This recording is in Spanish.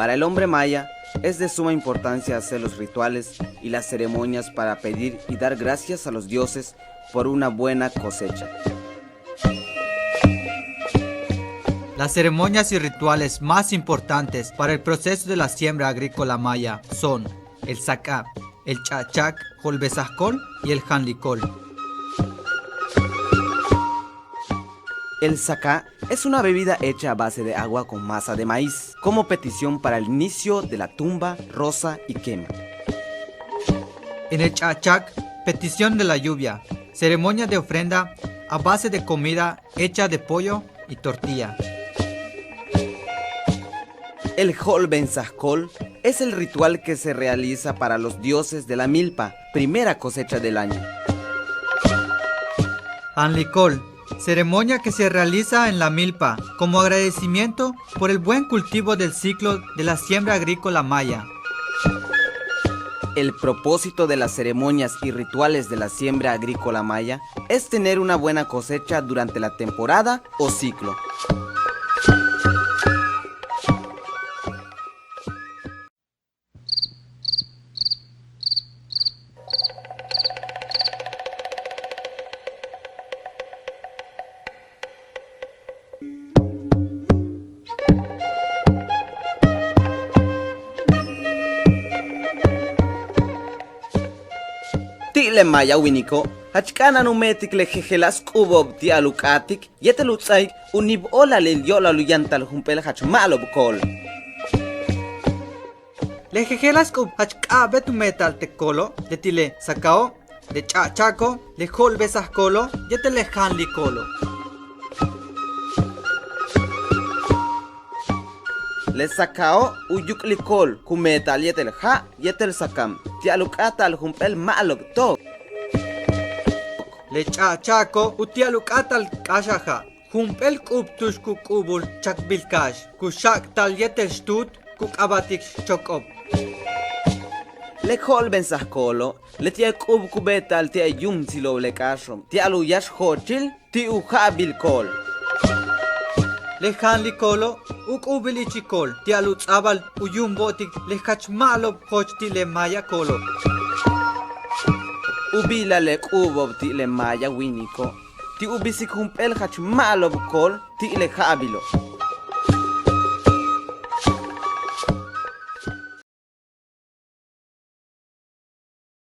Para el hombre maya, es de suma importancia hacer los rituales y las ceremonias para pedir y dar gracias a los dioses por una buena cosecha. Las ceremonias y rituales más importantes para el proceso de la siembra agrícola maya son el sacá, el chachac, holbezascol y el janlicol. El sacá es una bebida hecha a base de agua con masa de maíz, como petición para el inicio de la tumba, rosa y quema. En el chachac, petición de la lluvia, ceremonia de ofrenda a base de comida hecha de pollo y tortilla. El holbenzascol es el ritual que se realiza para los dioses de la milpa, primera cosecha del año. Janlicol, ceremonia que se realiza en la milpa como agradecimiento por el buen cultivo del ciclo de la siembra agrícola maya. El propósito de las ceremonias y rituales de la siembra agrícola maya es tener una buena cosecha durante la temporada o ciclo. Tile maya winiko, hachkana numetik le jejelas kubob ti alukatik, yetelutsaik unib ola le yola luyantal humpel hach malob kol. Le jejelas kub hachka betu metal te kolo, de tile sacao, de chachaco, le holbezascolo, yetele janlicolo. Le sacao uyuklikol kumetal yetel ha yetel sakam ti alukatal humpel malob to. Le chachaco utialukatal kashaja, humpel kub tushku kubul chakbilkash, kushak tal yetel stut kuk abatik chokop. Le holbenzascolo le tia kub kubetal ti ayum tilo le kashom ti aluyash hochil ti uhabil kol. Le janlicolo ukubilichikol tialut abal uyumbotik le hachmalob hochti le maya kolo. Ubila le kubob ti le maya winiko ti ubisik humpel hach malob kol ti le habilo.